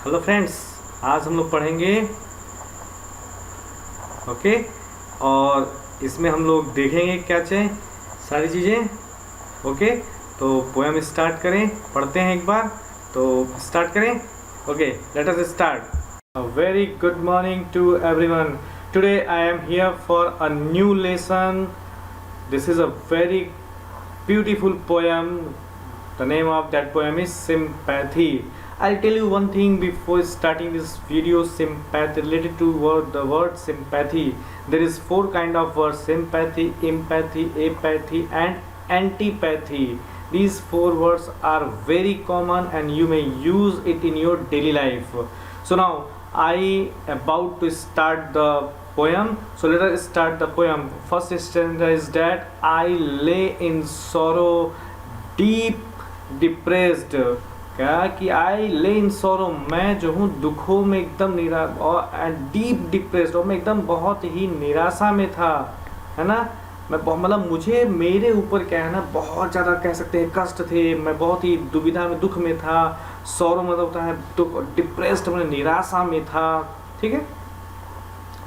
Hello friends, आज हम लोग पढ़ेंगे ओके। और इसमें हम लोग देखेंगे क्या चाहिए सारी चीज़ें ओके। तो पोएम स्टार्ट करें, पढ़ते हैं एक बार। तो स्टार्ट करें okay, let us start. A very good morning to everyone. Today I am here for a new lesson. This is a very beautiful poem. The name of that poem is Sympathy. I'll tell you one thing before starting this video. Sympathy, related to the word sympathy, there is four kind of words: sympathy, empathy, apathy and antipathy. These four words are very common and you may use it in your daily life. So now I about to start the poem. So let us start the poem. First stanza is that I lay in sorrow, deep depressed. क्या कि आई lay इन sorrow, मैं जो हूँ दुखों में एकदम निराश, और एंड डीप डिप्रेस्ड, और मैं एकदम बहुत ही निराशा में था, है ना। मैं मतलब मुझे मेरे ऊपर क्या है ना, बहुत ज़्यादा कह सकते हैं कष्ट थे। मैं बहुत ही दुविधा में, दुख में था। सॉरो मतलब होता है दुख, डिप्रेस्ड मतलब निराशा में था, ठीक है।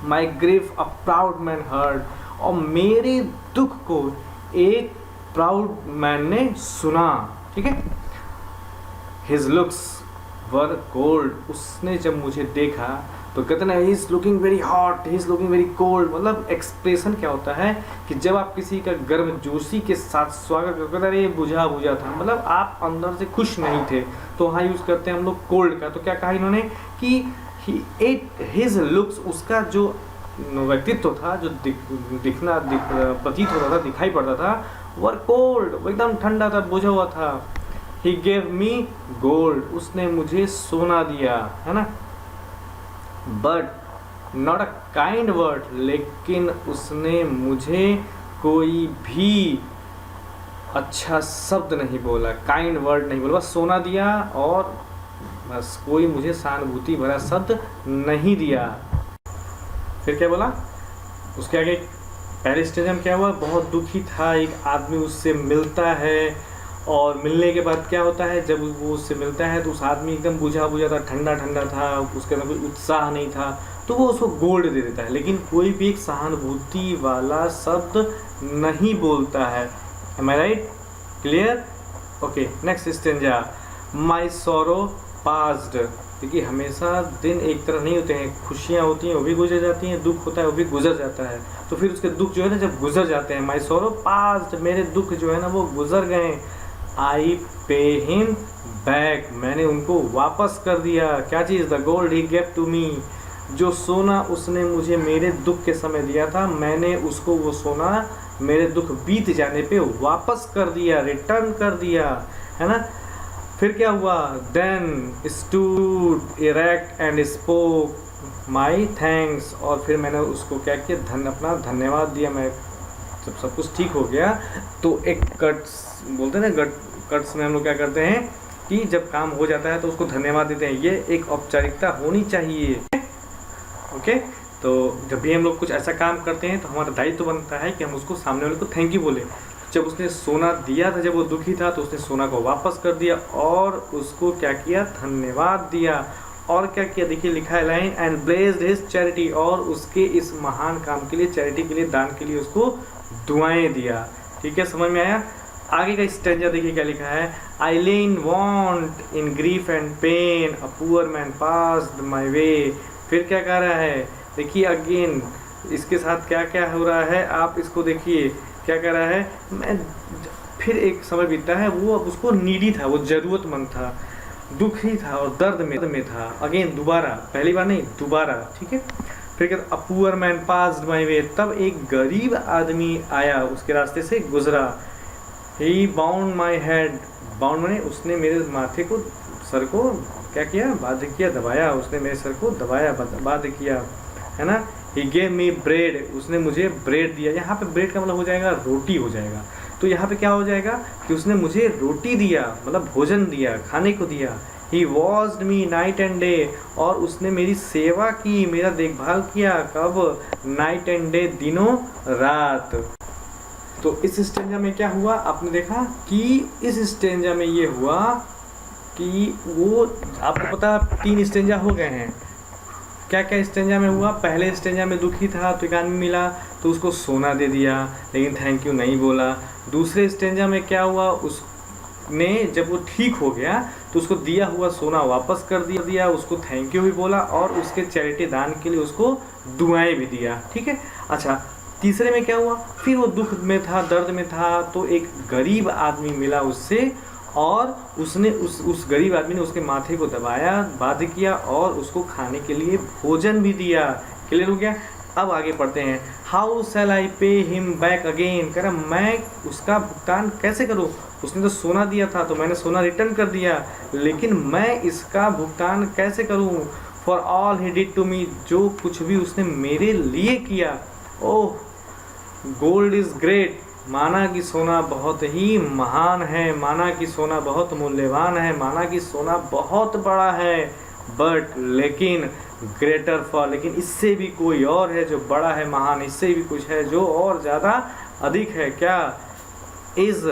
My grief a proud man heard, और मेरे दुख को एक प्राउड मैन ने सुना, ठीक है। हिज लुक्स वर कोल्ड, उसने जब मुझे देखा तो कहते ना he is looking very hot, he is looking very cold. मतलब एक्सप्रेशन क्या होता है कि जब आप किसी का गर्मजोशी के साथ स्वागत करते हैं, अरे बुझा बुझा था, मतलब आप अंदर से खुश नहीं थे, तो वहाँ यूज़ करते हैं हम लोग कोल्ड का। तो क्या कहा इन्होंने कि हिज लुक्स, उसका जो व्यक्तित्व था, जो प्रतीत होता था, दिखाई पड़ता था, वर कोल्ड, वो एकदम ठंडा था, बुझा हुआ था। ही गेव मी गोल्ड, उसने मुझे सोना दिया, है ना। But not a kind word, लेकिन उसने मुझे कोई भी अच्छा शब्द नहीं बोला, काइंड वर्ड नहीं बोला, बस सोना दिया और बस, कोई मुझे सहानुभूति भरा शब्द नहीं दिया। फिर क्या बोला उसके आगे, पहले स्टेज में क्या हुआ, बहुत दुखी था। एक आदमी उससे मिलता है और मिलने के बाद क्या होता है, जब वो उससे मिलता है तो उस आदमी एकदम बुझा बुझा था, ठंडा ठंडा था, उसके अंदर कोई उत्साह नहीं था, तो वो उसको गोल्ड दे देता है, लेकिन कोई भी एक सहानुभूति वाला शब्द नहीं बोलता है। Am I right? Clear? Okay, next stanza. My sorrow passed, देखिए हमेशा दिन एक तरह नहीं होते हैं, खुशियाँ होती हैं वो भी गुजर जाती हैं, दुख होता है वो भी गुजर जाता है। तो फिर उसके दुख जो है ना जब गुजर जाते हैं, माई सॉरो पास्ड, मेरे दुख जो है ना वो गुजर गए। आई पे हिम बैक, मैंने उनको वापस कर दिया। क्या चीज़? The gold he gave to me, जो सोना उसने मुझे मेरे दुख के समय दिया था, मैंने उसको वो सोना मेरे दुख बीत जाने पे वापस कर दिया, रिटर्न कर दिया, है ना। फिर क्या हुआ, then stood erect and spoke my thanks, और फिर मैंने उसको क्या किया, अपना धन्यवाद दिया। मैं जब सब कुछ ठीक हो गया तो एक कट्स बोलते हैं ना, कट्स में हम लोग क्या करते हैं कि जब काम हो जाता है तो उसको धन्यवाद देते हैं। ये एक औपचारिकता होनी चाहिए, ओके। तो जब भी हम लोग कुछ ऐसा काम करते हैं तो हमारा दायित्व बनता है कि हम उसको सामने वाले को थैंक यू बोले। जब उसने सोना दिया था, जब वो दुखी था, तो उसने सोना को वापस कर दिया और उसको क्या किया, धन्यवाद दिया। और क्या किया, देखिए लिखा है line, and blessed his charity, और उसके इस महान काम के लिए, चैरिटी के लिए, दान के लिए उसको दुआएं दिया। ठीक है, समझ में आया? आगे का स्टेंजा देखिए क्या लिखा है, I lay in want in grief and pain, a poor man passed my way. फिर क्या कह रहा है, देखिए अगेन इसके साथ क्या क्या हो रहा है, आप इसको देखिए क्या कह रहा है। मैं फिर एक समय बीतता है, वो अब उसको नीडी था, वो ज़रूरतमंद था, दुखी था और दर्द में था। अगेन दोबारा, पहली बार नहीं दोबारा, ठीक है। फिर कहते अ पुअर मैन पास्ड माय वे, तब एक गरीब आदमी आया, उसके रास्ते से गुजरा। ही बाउंड माई हेड, बाउंड माने उसने मेरे माथे को, सर को क्या किया, बाध्य किया, दबाया, उसने मेरे सर को दबाया, बाध्य किया, है ना। ही गेव मी ब्रेड, उसने मुझे ब्रेड दिया। यहाँ पे ब्रेड का मतलब हो जाएगा रोटी हो जाएगा। तो यहाँ पे क्या हो जाएगा कि उसने मुझे रोटी दिया, मतलब भोजन दिया, खाने को दिया। He washed me night and day, और उसने मेरी सेवा की, मेरा देखभाल किया, कब, नाइट एंड डे, दिनों रात। तो इस स्टेंजा में क्या हुआ, आपने देखा कि इस स्टेंजा में ये हुआ कि वो आपको पता 3 स्टेंजा हो गए हैं। क्या क्या स्टेंजा में हुआ? पहले स्टेंजा में दुखी था तो एक आदमी मिला तो उसको सोना दे दिया, लेकिन थैंक यू नहीं बोला। दूसरे स्टेंजा में क्या हुआ, उसने जब वो ठीक हो गया तो उसको दिया हुआ सोना वापस कर दिया, उसको थैंक यू भी बोला और उसके चैरिटी दान के लिए उसको दुआएं भी दिया। ठीक है। अच्छा, तीसरे में क्या हुआ, फिर वो दुख में था, दर्द में था, तो एक गरीब आदमी मिला उससे और उसने उस गरीब आदमी ने उसके माथे को दबाया, बाध्य किया और उसको खाने के लिए भोजन भी दिया। क्लियर हो गया? अब आगे पढ़ते हैं। How shell I pay him back again, कह रहा मैं उसका भुगतान कैसे करूं? उसने तो सोना दिया था तो मैंने सोना रिटर्न कर दिया, लेकिन मैं इसका भुगतान कैसे करूं? For all he did to me, जो कुछ भी उसने मेरे लिए किया। ओह, गोल्ड इज ग्रेट, माना कि सोना बहुत ही महान है, माना कि सोना बहुत मूल्यवान है, माना कि सोना बहुत बड़ा है, बट लेकिन ग्रेटर फॉर, लेकिन इससे भी कोई और है जो बड़ा है, महान, इससे भी कुछ है जो और ज़्यादा अधिक है। क्या? इज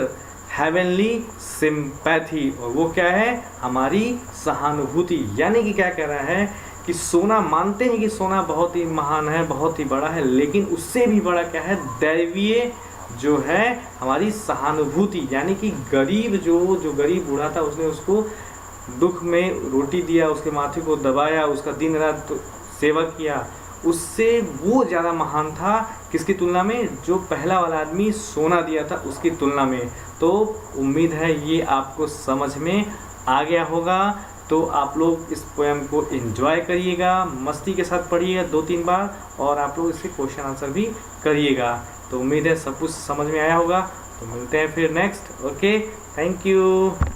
हेवनली सिंपैथी, और वो क्या है? हमारी सहानुभूति। यानी कि क्या कह रहा है कि सोना, मानते हैं कि सोना बहुत ही महान है, बहुत ही बड़ा है, लेकिन उससे भी बड़ा क्या है? दैवीय जो है हमारी सहानुभूति। यानी कि गरीब जो गरीब बूढ़ा था, उसने उसको दुख में रोटी दिया, उसके माथे को दबाया, उसका दिन रात सेवा किया, उससे वो ज़्यादा महान था किसकी तुलना में? जो पहला वाला आदमी सोना दिया था उसकी तुलना में। तो उम्मीद है ये आपको समझ में आ गया होगा। तो आप लोग इस पोएम को एंजॉय करिएगा, मस्ती के साथ पढ़िएगा 2-3 बार, और आप लोग इसके क्वेश्चन आंसर भी करिएगा। तो उम्मीद है सब कुछ समझ में आया होगा। तो मिलते हैं फिर नेक्स्ट। Okay, thank you.